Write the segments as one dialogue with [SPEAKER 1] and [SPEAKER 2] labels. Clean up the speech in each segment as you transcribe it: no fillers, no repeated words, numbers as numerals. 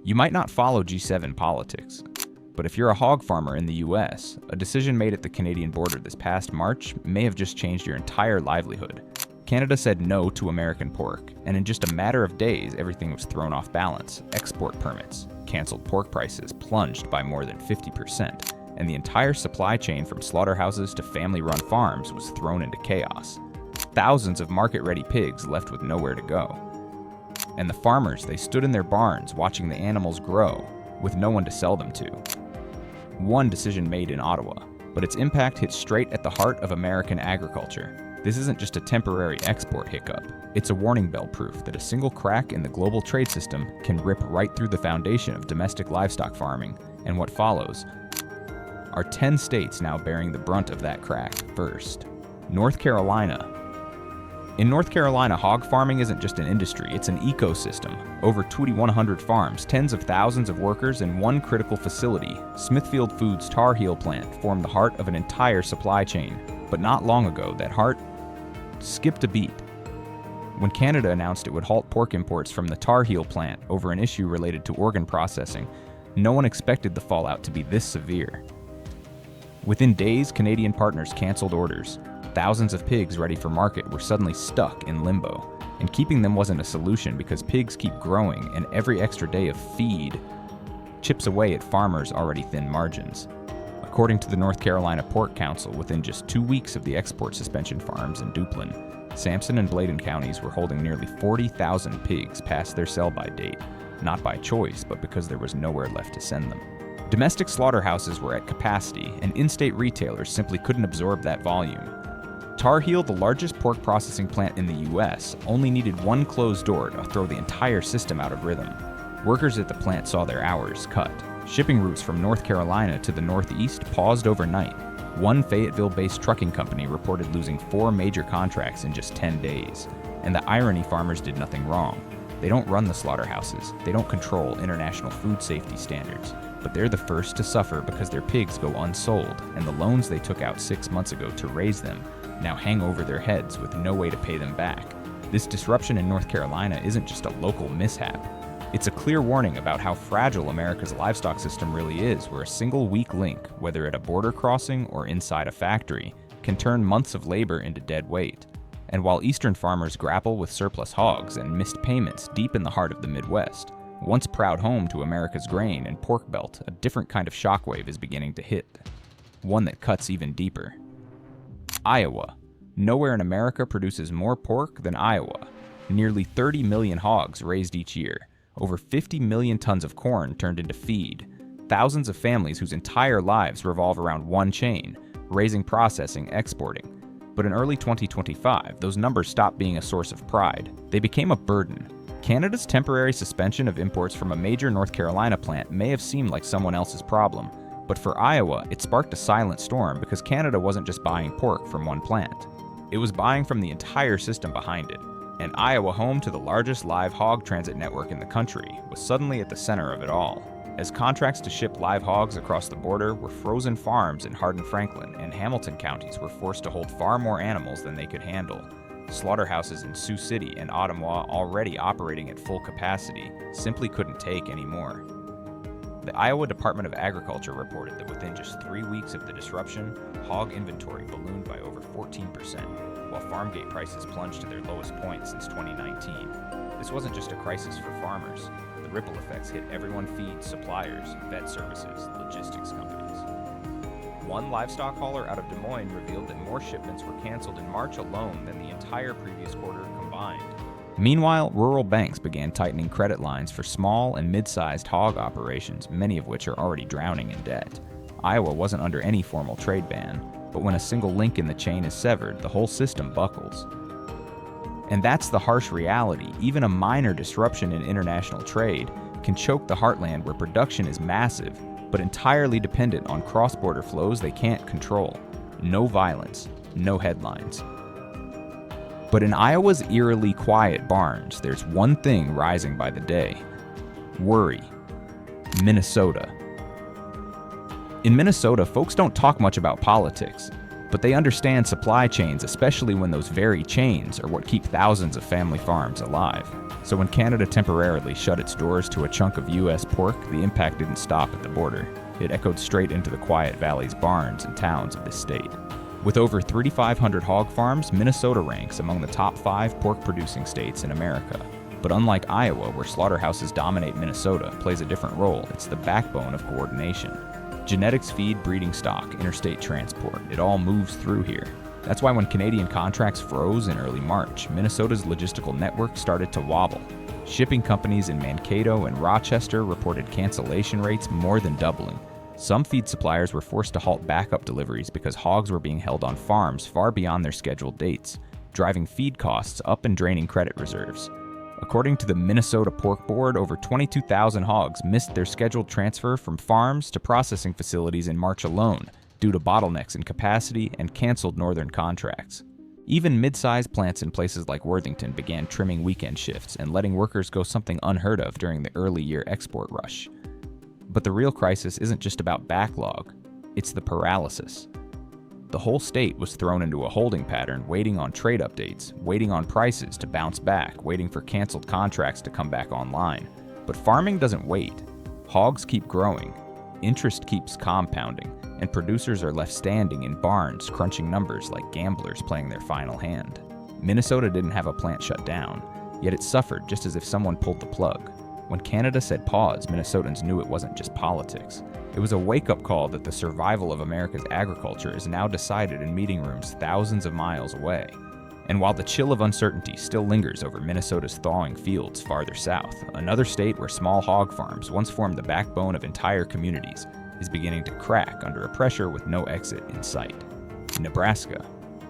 [SPEAKER 1] You might not follow G7 politics, but if you're a hog farmer in the US, a decision made at the Canadian border this past March may have just changed your entire livelihood. Canada said no to American pork, and in just a matter of days, everything was thrown off balance. Export permits, canceled pork prices plunged by more than 50%, and the entire supply chain from slaughterhouses to family-run farms was thrown into chaos. Thousands of market-ready pigs left with nowhere to go. And the farmers, they stood in their barns watching the animals grow, with no one to sell them to. One decision made in Ottawa, but its impact hit straight at the heart of American agriculture. This isn't just a temporary export hiccup. It's a warning bell proof that a single crack in the global trade system can rip right through the foundation of domestic livestock farming, and what follows are 10 states now bearing the brunt of that crack first. North Carolina. In North Carolina, hog farming isn't just an industry, it's an ecosystem. Over 2,100 farms, tens of thousands of workers, and one critical facility, Smithfield Foods' Tar Heel plant, form the heart of an entire supply chain. But not long ago, that heart skipped a beat. When Canada announced it would halt pork imports from the Tar Heel plant over an issue related to organ processing, no one expected the fallout to be this severe. Within days, Canadian partners canceled orders. Thousands of pigs ready for market were suddenly stuck in limbo, and keeping them wasn't a solution because pigs keep growing and every extra day of feed chips away at farmers' already thin margins. According to the North Carolina Pork Council, within just 2 weeks of the export suspension farms in Duplin, Sampson and Bladen counties were holding nearly 40,000 pigs past their sell-by date, not by choice, but because there was nowhere left to send them. Domestic slaughterhouses were at capacity, and in-state retailers simply couldn't absorb that volume. Tar Heel, the largest pork processing plant in the US, only needed one closed door to throw the entire system out of rhythm. Workers at the plant saw their hours cut. Shipping routes from North Carolina to the Northeast paused overnight. One Fayetteville-based trucking company reported losing 4 major contracts in just 10 days. And the irony, farmers did nothing wrong. They don't run the slaughterhouses, they don't control international food safety standards, but they're the first to suffer because their pigs go unsold, and the loans they took out 6 months ago to raise them now hang over their heads with no way to pay them back. This disruption in North Carolina isn't just a local mishap. It's a clear warning about how fragile America's livestock system really is, where a single weak link, whether at a border crossing or inside a factory, can turn months of labor into dead weight. And while Eastern farmers grapple with surplus hogs and missed payments deep in the heart of the Midwest, once proud home to America's grain and pork belt, a different kind of shockwave is beginning to hit. One that cuts even deeper. Iowa. Nowhere in America produces more pork than Iowa. Nearly 30 million hogs raised each year. Over 50 million tons of corn turned into feed. Thousands of families whose entire lives revolve around one chain, raising, processing, exporting. But in early 2025, those numbers stopped being a source of pride. They became a burden. Canada's temporary suspension of imports from a major North Carolina plant may have seemed like someone else's problem, but for Iowa, it sparked a silent storm because Canada wasn't just buying pork from one plant. It was buying from the entire system behind it. And Iowa, home to the largest live hog transit network in the country, was suddenly at the center of it all. As contracts to ship live hogs across the border were frozen, farms in Hardin Franklin and Hamilton counties were forced to hold far more animals than they could handle. Slaughterhouses in Sioux City and Ottawa, already operating at full capacity, simply couldn't take any more. The Iowa Department of Agriculture reported that within just 3 weeks of the disruption, hog inventory ballooned by over 14%, while farm gate prices plunged to their lowest point since 2019. This wasn't just a crisis for farmers. The ripple effects hit everyone: feed suppliers, vet services, logistics companies. One livestock hauler out of Des Moines revealed that more shipments were canceled in March alone than the entire previous quarter combined. Meanwhile, rural banks began tightening credit lines for small and mid-sized hog operations, many of which are already drowning in debt. Iowa wasn't under any formal trade ban, but when a single link in the chain is severed, the whole system buckles. And that's the harsh reality. Even a minor disruption in international trade can choke the heartland where production is massive, but entirely dependent on cross-border flows they can't control. No violence, no headlines. But in Iowa's eerily quiet barns, there's one thing rising by the day: worry. Minnesota. In Minnesota, folks don't talk much about politics, but they understand supply chains, especially when those very chains are what keep thousands of family farms alive. So when Canada temporarily shut its doors to a chunk of U.S. pork, the impact didn't stop at the border. It echoed straight into the quiet valleys, barns, and towns of this state. With over 3,500 hog farms, Minnesota ranks among the top 5 pork-producing states in America. But unlike Iowa, where slaughterhouses dominate, Minnesota plays a different role. It's the backbone of coordination. Genetics feed breeding stock, interstate transport. It all moves through here. That's why when Canadian contracts froze in early March, Minnesota's logistical network started to wobble. Shipping companies in Mankato and Rochester reported cancellation rates more than doubling. Some feed suppliers were forced to halt backup deliveries because hogs were being held on farms far beyond their scheduled dates, driving feed costs up and draining credit reserves. According to the Minnesota Pork Board, over 22,000 hogs missed their scheduled transfer from farms to processing facilities in March alone, due to bottlenecks in capacity and canceled northern contracts. Even mid-sized plants in places like Worthington began trimming weekend shifts and letting workers go, something unheard of during the early year export rush. But the real crisis isn't just about backlog, it's the paralysis. The whole state was thrown into a holding pattern, waiting on trade updates, waiting on prices to bounce back, waiting for canceled contracts to come back online. But farming doesn't wait. Hogs keep growing, interest keeps compounding, and producers are left standing in barns, crunching numbers like gamblers playing their final hand. Minnesota didn't have a plant shut down, yet it suffered just as if someone pulled the plug. When Canada said pause, Minnesotans knew it wasn't just politics. It was a wake-up call that the survival of America's agriculture is now decided in meeting rooms thousands of miles away. And while the chill of uncertainty still lingers over Minnesota's thawing fields farther south, another state where small hog farms once formed the backbone of entire communities is beginning to crack under a pressure with no exit in sight. Nebraska.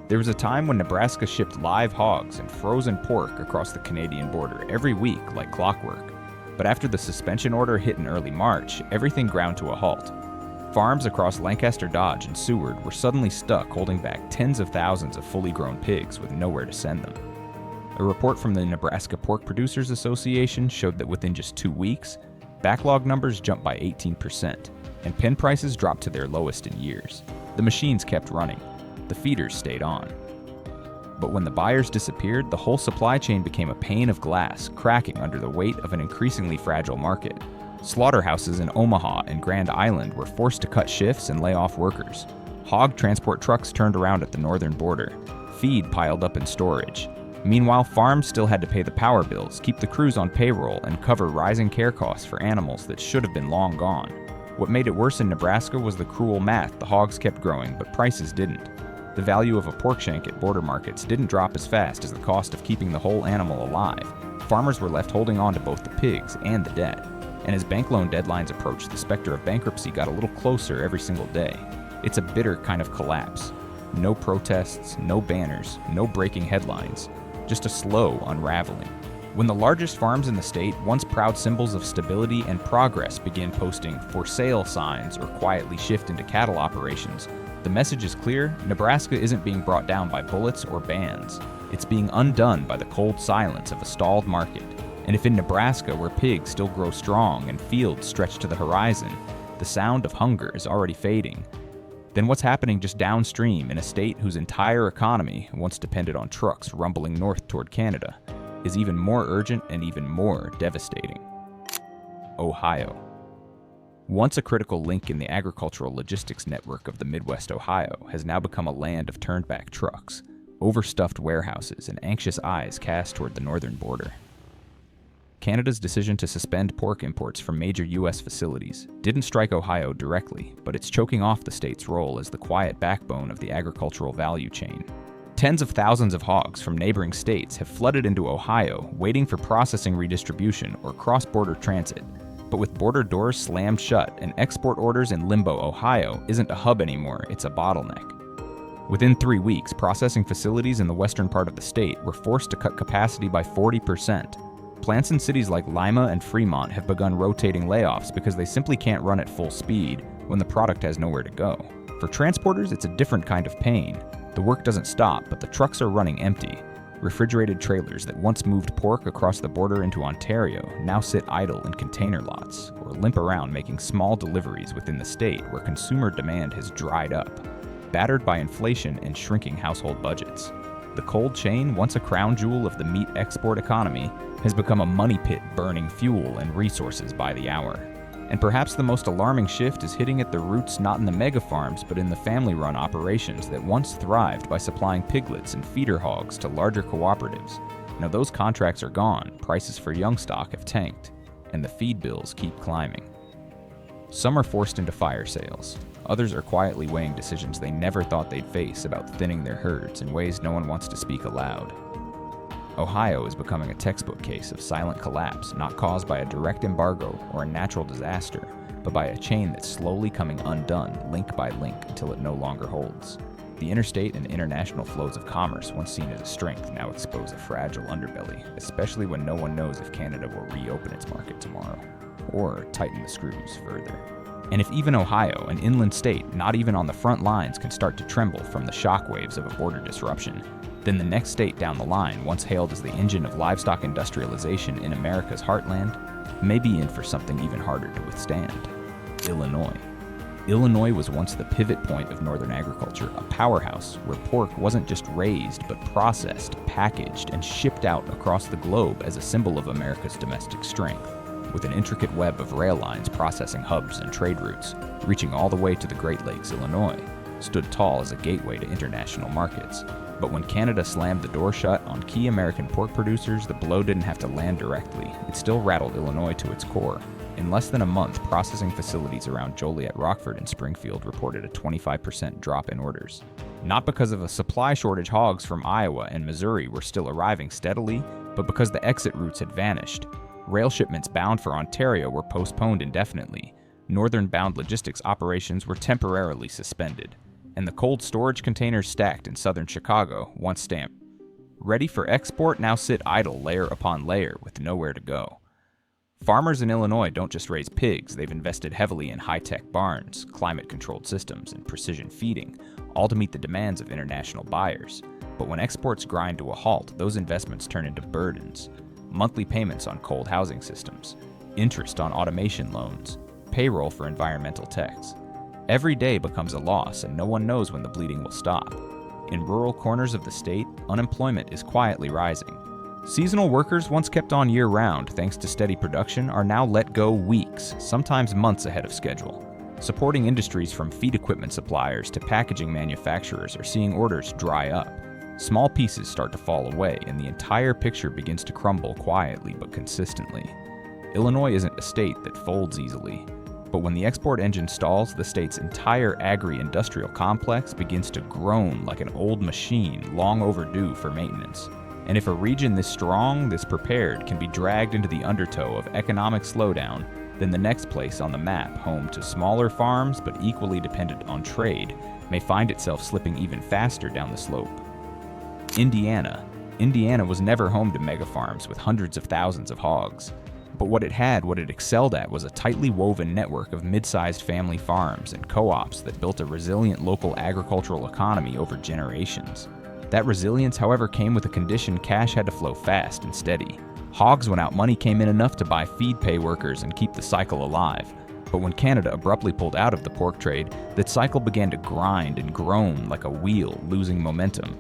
[SPEAKER 1] There was a time when Nebraska shipped live hogs and frozen pork across the Canadian border every week like clockwork. But after the suspension order hit in early March, everything ground to a halt. Farms across Lancaster, Dodge, and Seward were suddenly stuck holding back tens of thousands of fully grown pigs with nowhere to send them. A report from the Nebraska Pork Producers Association showed that within just 2 weeks, backlog numbers jumped by 18%, and pen prices dropped to their lowest in years. The machines kept running. The feeders stayed on. But when the buyers disappeared, the whole supply chain became a pane of glass, cracking under the weight of an increasingly fragile market. Slaughterhouses in Omaha and Grand Island were forced to cut shifts and lay off workers. Hog transport trucks turned around at the northern border. Feed piled up in storage. Meanwhile, farms still had to pay the power bills, keep the crews on payroll, and cover rising care costs for animals that should have been long gone. What made it worse in Nebraska was the cruel math. The hogs kept growing, but prices didn't. The value of a pork shank at border markets didn't drop as fast as the cost of keeping the whole animal alive. Farmers were left holding on to both the pigs and the debt. And as bank loan deadlines approached, the specter of bankruptcy got a little closer every single day. It's a bitter kind of collapse. No protests, no banners, no breaking headlines, just a slow unraveling. When the largest farms in the state, once proud symbols of stability and progress, begin posting for sale signs or quietly shift into cattle operations, the message is clear: Nebraska isn't being brought down by bullets or bans. It's being undone by the cold silence of a stalled market. And if in Nebraska, where pigs still grow strong and fields stretch to the horizon, the sound of hunger is already fading, then what's happening just downstream in a state whose entire economy once depended on trucks rumbling north toward Canada is even more urgent and even more devastating. Ohio. Once a critical link in the agricultural logistics network of the Midwest Ohio has now become a land of turned-back trucks, overstuffed warehouses, and anxious eyes cast toward the northern border. Canada's decision to suspend pork imports from major U.S. facilities didn't strike Ohio directly, but it's choking off the state's role as the quiet backbone of the agricultural value chain. Tens of thousands of hogs from neighboring states have flooded into Ohio, waiting for processing redistribution or cross-border transit. But with border doors slammed shut and export orders in limbo, Ohio isn't a hub anymore, it's a bottleneck. Within 3 weeks, processing facilities in the western part of the state were forced to cut capacity by 40%. Plants in cities like Lima and Fremont have begun rotating layoffs because they simply can't run at full speed when the product has nowhere to go. For transporters, it's a different kind of pain. The work doesn't stop, but the trucks are running empty. Refrigerated trailers that once moved pork across the border into Ontario now sit idle in container lots or limp around making small deliveries within the state where consumer demand has dried up, battered by inflation and shrinking household budgets. The cold chain, once a crown jewel of the meat export economy, has become a money pit burning fuel and resources by the hour. And perhaps the most alarming shift is hitting at the roots not in the mega farms but in the family-run operations that once thrived by supplying piglets and feeder hogs to larger cooperatives. Now those contracts are gone, prices for young stock have tanked, and the feed bills keep climbing. Some are forced into fire sales. Others are quietly weighing decisions they never thought they'd face about thinning their herds in ways no one wants to speak aloud. Ohio is becoming a textbook case of silent collapse not caused by a direct embargo or a natural disaster, but by a chain that's slowly coming undone link by link until it no longer holds. The interstate and international flows of commerce, once seen as a strength, now expose a fragile underbelly, especially when no one knows if Canada will reopen its market tomorrow, or tighten the screws further. And if even Ohio, an inland state not even on the front lines, can start to tremble from the shockwaves of a border disruption, then the next state down the line, once hailed as the engine of livestock industrialization in America's heartland, may be in for something even harder to withstand: Illinois. Illinois was once the pivot point of northern agriculture, a powerhouse where pork wasn't just raised but processed, packaged, and shipped out across the globe as a symbol of America's domestic strength. With an intricate web of rail lines processing hubs and trade routes, reaching all the way to the Great Lakes, Illinois stood tall as a gateway to international markets. But when Canada slammed the door shut on key American pork producers, the blow didn't have to land directly. It still rattled Illinois to its core. In less than a month, processing facilities around Joliet, Rockford, and Springfield reported a 25% drop in orders. Not because of a supply shortage, hogs from Iowa and Missouri were still arriving steadily, but because the exit routes had vanished. Rail shipments bound for Ontario were postponed indefinitely. Northern-bound logistics operations were temporarily suspended. And the cold storage containers stacked in southern Chicago, once stamped ready for export, now sit idle layer upon layer with nowhere to go. Farmers in Illinois don't just raise pigs, they've invested heavily in high-tech barns, climate-controlled systems, and precision feeding, all to meet the demands of international buyers. But when exports grind to a halt, those investments turn into burdens. Monthly payments on cold housing systems, interest on automation loans, payroll for environmental techs. Every day becomes a loss, and no one knows when the bleeding will stop. In rural corners of the state, unemployment is quietly rising. Seasonal workers, once kept on year-round thanks to steady production, are now let go weeks, sometimes months ahead of schedule. Supporting industries from feed equipment suppliers to packaging manufacturers are seeing orders dry up. Small pieces start to fall away, and the entire picture begins to crumble quietly but consistently. Illinois isn't a state that folds easily. But when the export engine stalls, the state's entire agri-industrial complex begins to groan like an old machine long overdue for maintenance. And if a region this strong, this prepared, can be dragged into the undertow of economic slowdown, then the next place on the map, home to smaller farms but equally dependent on trade, may find itself slipping even faster down the slope. Indiana. Indiana was never home to mega farms with hundreds of thousands of hogs. But what it excelled at, was a tightly woven network of mid-sized family farms and co-ops that built a resilient local agricultural economy over generations. That resilience, however, came with a condition: cash had to flow fast and steady. Hogs went out, money came in enough to buy feed pay workers and keep the cycle alive. But when Canada abruptly pulled out of the pork trade, that cycle began to grind and groan like a wheel, losing momentum.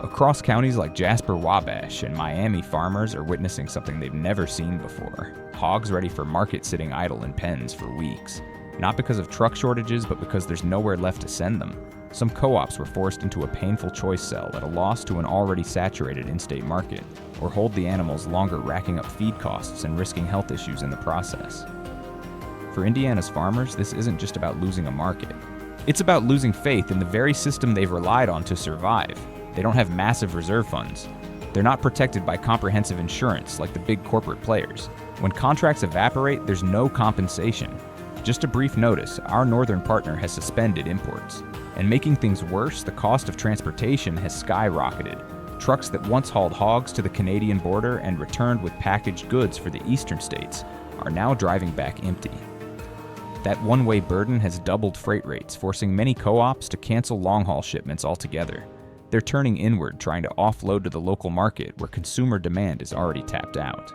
[SPEAKER 1] Across counties like Jasper, Wabash, and Miami, farmers are witnessing something they've never seen before. Hogs ready for market sitting idle in pens for weeks. Not because of truck shortages, but because there's nowhere left to send them. Some co-ops were forced into a painful choice cell at a loss to an already saturated in-state market, or hold the animals longer, racking up feed costs and risking health issues in the process. For Indiana's farmers, this isn't just about losing a market. It's about losing faith in the very system they've relied on to survive. They don't have massive reserve funds. They're not protected by comprehensive insurance like the big corporate players. When contracts evaporate, there's no compensation. Just a brief notice, our northern partner has suspended imports. And making things worse, the cost of transportation has skyrocketed. Trucks that once hauled hogs to the Canadian border and returned with packaged goods for the eastern states are now driving back empty. That one-way burden has doubled freight rates, forcing many co-ops to cancel long-haul shipments altogether. They're turning inward, trying to offload to the local market where consumer demand is already tapped out.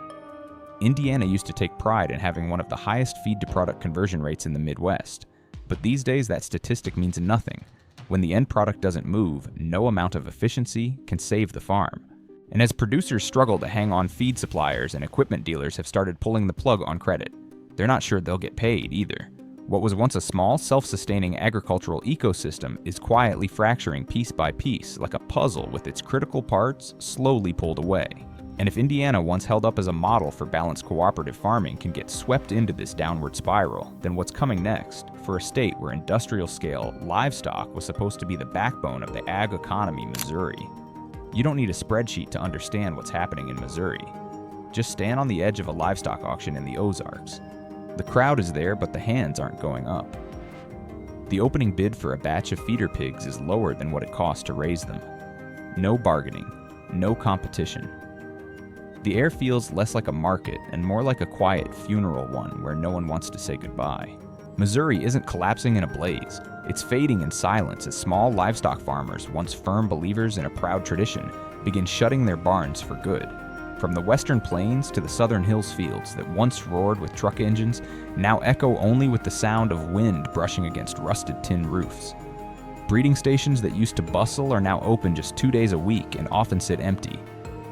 [SPEAKER 1] Indiana used to take pride in having one of the highest feed-to-product conversion rates in the Midwest, but these days that statistic means nothing. When the end product doesn't move, no amount of efficiency can save the farm. And as producers struggle to hang on, feed suppliers and equipment dealers have started pulling the plug on credit. They're not sure they'll get paid either. What was once a small, self-sustaining agricultural ecosystem is quietly fracturing piece by piece like a puzzle with its critical parts slowly pulled away. And if Indiana, once held up as a model for balanced cooperative farming, can get swept into this downward spiral, then what's coming next for a state where industrial-scale livestock was supposed to be the backbone of the ag economy, Missouri? You don't need a spreadsheet to understand what's happening in Missouri. Just stand on the edge of a livestock auction in the Ozarks. The crowd is there, but the hands aren't going up. The opening bid for a batch of feeder pigs is lower than what it costs to raise them. No bargaining, no competition. The air feels less like a market and more like a quiet funeral one where no one wants to say goodbye. Missouri isn't collapsing in a blaze. It's fading in silence as small livestock farmers, once firm believers in a proud tradition, begin shutting their barns for good. From the western plains to the southern hills fields that once roared with truck engines, now echo only with the sound of wind brushing against rusted tin roofs. Breeding stations that used to bustle are now open just 2 days a week and often sit empty.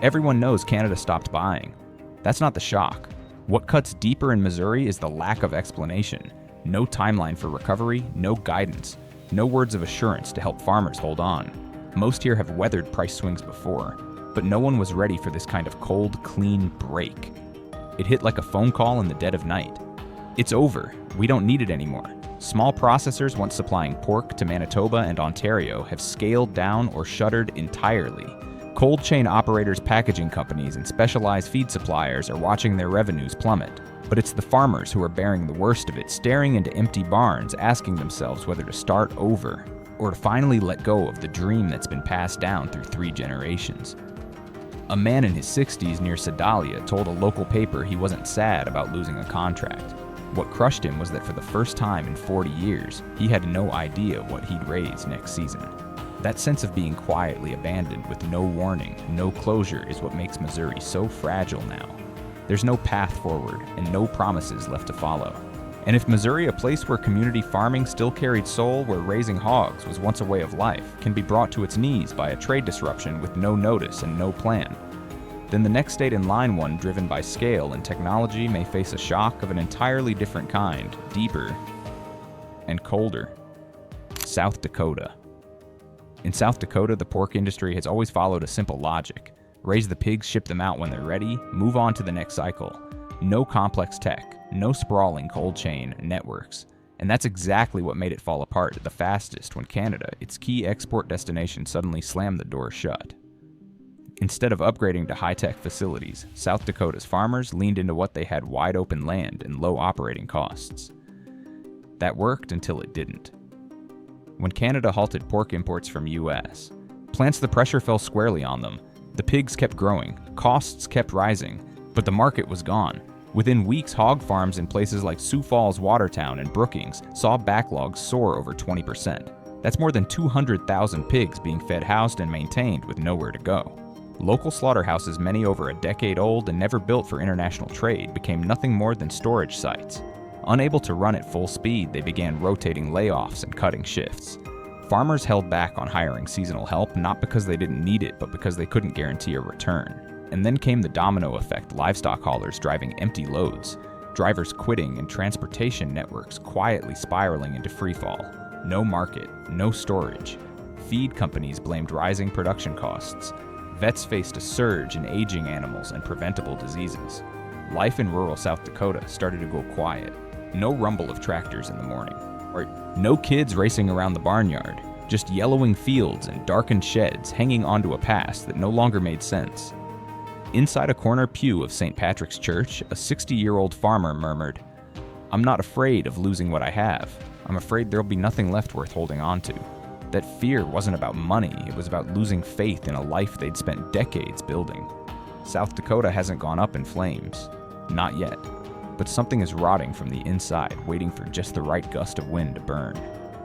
[SPEAKER 1] Everyone knows Canada stopped buying. That's not the shock. What cuts deeper in Missouri is the lack of explanation. No timeline for recovery, no guidance, no words of assurance to help farmers hold on. Most here have weathered price swings before, but no one was ready for this kind of cold, clean break. It hit like a phone call in the dead of night. It's over. We don't need it anymore. Small processors once supplying pork to Manitoba and Ontario have scaled down or shuttered entirely. Cold chain operators, packaging companies, and specialized feed suppliers are watching their revenues plummet. But it's the farmers who are bearing the worst of it, staring into empty barns, asking themselves whether to start over or to finally let go of the dream that's been passed down through 3 generations. A man in his 60s near Sedalia told a local paper he wasn't sad about losing a contract. What crushed him was that for the first time in 40 years, he had no idea what he'd raise next season. That sense of being quietly abandoned with no warning, no closure is what makes Missouri so fragile now. There's no path forward and no promises left to follow. And if Missouri, a place where community farming still carried soul, where raising hogs was once a way of life, can be brought to its knees by a trade disruption with no notice and no plan, then the next state in line, one driven by scale and technology, may face a shock of an entirely different kind, deeper and colder. South Dakota. In South Dakota, the pork industry has always followed a simple logic. Raise the pigs, ship them out when they're ready, move on to the next cycle. No complex tech, no sprawling cold chain networks. And that's exactly what made it fall apart the fastest when Canada, its key export destination, suddenly slammed the door shut. Instead of upgrading to high-tech facilities, South Dakota's farmers leaned into what they had: wide open land and low operating costs. That worked until it didn't. When Canada halted pork imports from US, plants the pressure fell squarely on them. The pigs kept growing, costs kept rising, but the market was gone. Within weeks, hog farms in places like Sioux Falls, Watertown, and Brookings saw backlogs soar over 20%. That's more than 200,000 pigs being fed, housed, and maintained with nowhere to go. Local slaughterhouses, many over a decade old and never built for international trade, became nothing more than storage sites. Unable to run at full speed, they began rotating layoffs and cutting shifts. Farmers held back on hiring seasonal help, not because they didn't need it, but because they couldn't guarantee a return. And then came the domino effect: livestock haulers driving empty loads, drivers quitting, and transportation networks quietly spiraling into freefall. No market, no storage. Feed companies blamed rising production costs. Vets faced a surge in aging animals and preventable diseases. Life in rural South Dakota started to go quiet. No rumble of tractors in the morning. Or no kids racing around the barnyard. Just yellowing fields and darkened sheds hanging onto a past that no longer made sense. Inside a corner pew of St. Patrick's Church, a 60-year-old farmer murmured, "I'm not afraid of losing what I have. I'm afraid there'll be nothing left worth holding on to." That fear wasn't about money, it was about losing faith in a life they'd spent decades building. South Dakota hasn't gone up in flames. Not yet. But something is rotting from the inside, waiting for just the right gust of wind to burn.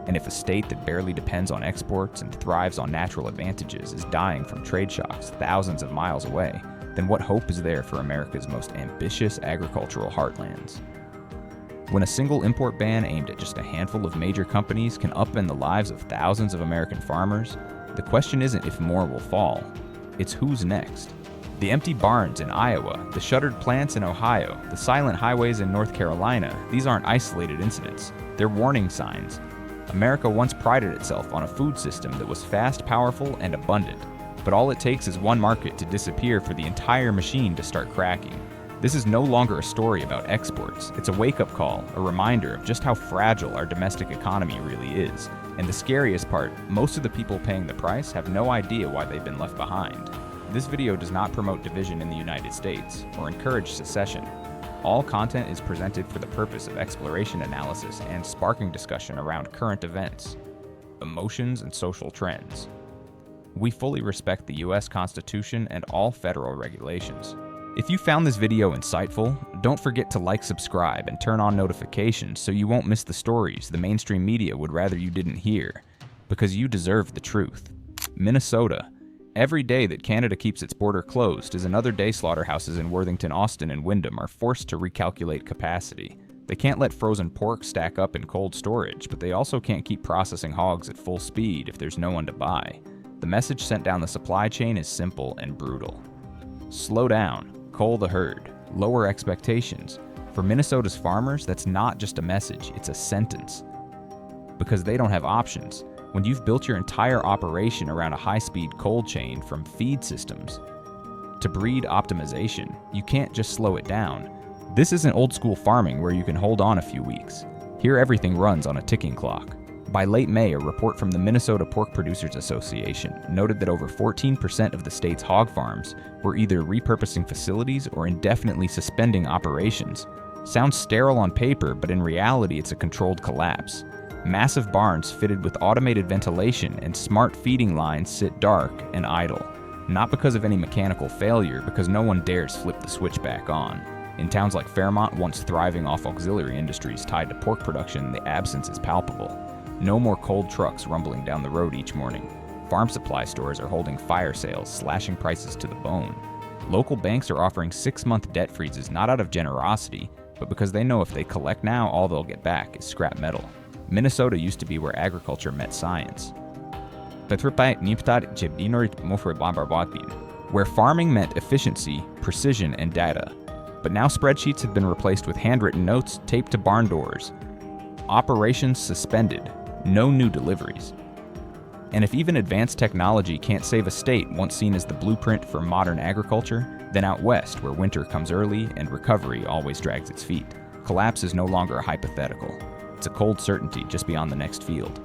[SPEAKER 1] And if a state that barely depends on exports and thrives on natural advantages is dying from trade shocks thousands of miles away, then what hope is there for America's most ambitious agricultural heartlands? When a single import ban aimed at just a handful of major companies can upend the lives of thousands of American farmers, the question isn't if more will fall, it's who's next. The empty barns in Iowa, the shuttered plants in Ohio, the silent highways in North Carolina, these aren't isolated incidents. They're warning signs. America once prided itself on a food system that was fast, powerful, and abundant. But all it takes is one market to disappear for the entire machine to start cracking. This is no longer a story about exports. It's a wake-up call, a reminder of just how fragile our domestic economy really is. And the scariest part, most of the people paying the price have no idea why they've been left behind. This video does not promote division in the United States or encourage secession. All content is presented for the purpose of exploration analysis and sparking discussion around current events, emotions, and social trends. We fully respect the U.S. Constitution and all federal regulations. If you found this video insightful, don't forget to like, subscribe, and turn on notifications so you won't miss the stories the mainstream media would rather you didn't hear, because you deserve the truth. Minnesota. Every day that Canada keeps its border closed is another day slaughterhouses in Worthington, Austin, and Windham are forced to recalculate capacity. They can't let frozen pork stack up in cold storage, but they also can't keep processing hogs at full speed if there's no one to buy. The message sent down the supply chain is simple and brutal. Slow down, cull the herd, lower expectations. For Minnesota's farmers, that's not just a message, it's a sentence. Because they don't have options. When you've built your entire operation around a high-speed cold chain from feed systems to breed optimization, you can't just slow it down. This isn't old-school farming where you can hold on a few weeks. Here everything runs on a ticking clock. By late May, a report from the Minnesota Pork Producers Association noted that over 14% of the state's hog farms were either repurposing facilities or indefinitely suspending operations. Sounds sterile on paper, but in reality it's a controlled collapse. Massive barns fitted with automated ventilation and smart feeding lines sit dark and idle. Not because of any mechanical failure, because no one dares flip the switch back on. In towns like Fairmont, once thriving off auxiliary industries tied to pork production, the absence is palpable. No more cold trucks rumbling down the road each morning. Farm supply stores are holding fire sales, slashing prices to the bone. Local banks are offering 6-month debt freezes not out of generosity, but because they know if they collect now, all they'll get back is scrap metal. Minnesota used to be where agriculture met science, where farming meant efficiency, precision, and data. But now spreadsheets have been replaced with handwritten notes taped to barn doors. Operations suspended, no new deliveries. And if even advanced technology can't save a state once seen as the blueprint for modern agriculture, then out west, where winter comes early and recovery always drags its feet, collapse is no longer a hypothetical. It's a cold certainty just beyond the next field.